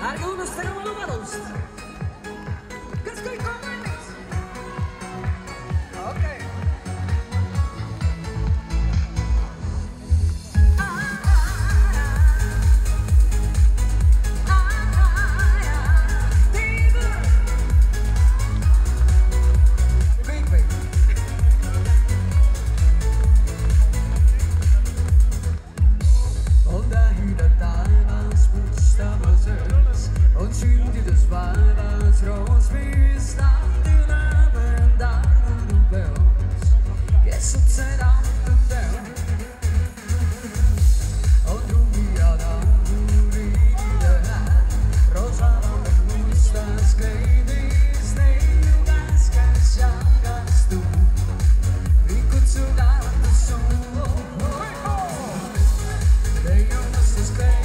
ärge unustage oma lubadust. Kas kõik on valmis? Okei. On sündides vaevas roosvis nahtõleb enda arvupeos, kes otse tahtnud teab. On ruumi ja tahturiide hääl, roosavamad mustas kleidis, neiu käskes ja kastud, vikud su taevatus suu. Neiu mustas kleidis.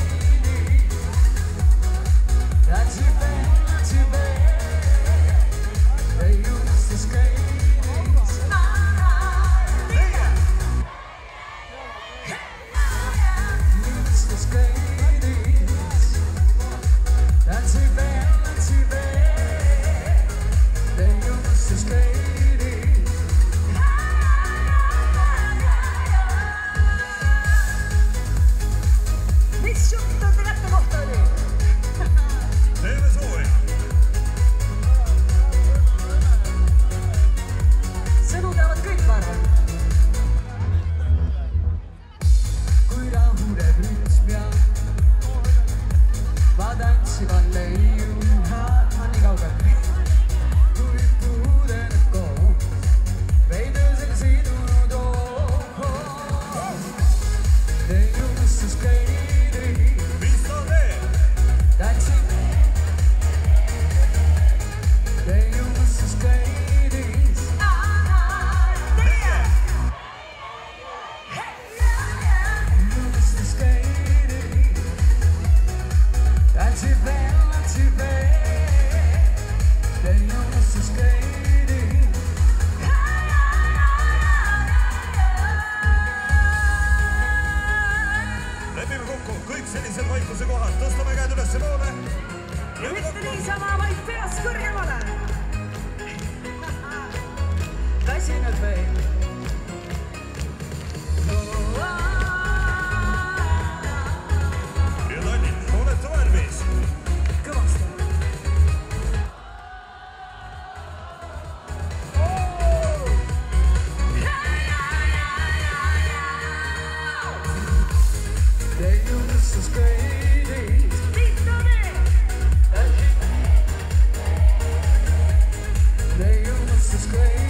That's your bed, that's your bed. They use the skaters. Use the skaters. That's your bed, that's your bed. They use the skaters. Mis jutt on teate kohta oli? Teeme sooja. Sõnu teavad kõik, ma arvan. Kui rahuneb rütm ja ma tantsivan leiuha, nii kaugel. Kui puudeneb koos, veidusel sidunud oo. Leiuses keidri. Mis sa teed? Tantsib. They use the skaters. Use the skaters. That's your bed, that's your bed. They use the skaters. Lepime kokku kõik sellised vaikuse kohad. Tõstame käed üles poole. Ja mitte niisama, vaid peas kõrgemale. Väsinud või? Ja Tallinn, olete valmis? Kõvasti. They use the skaters. They use the skaters.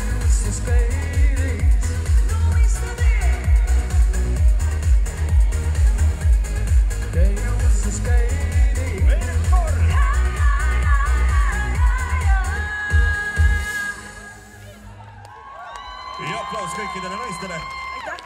Use the skaters. They use the skaters. Veel kord. Ja aplaus kõikidele naistele. Aitäh!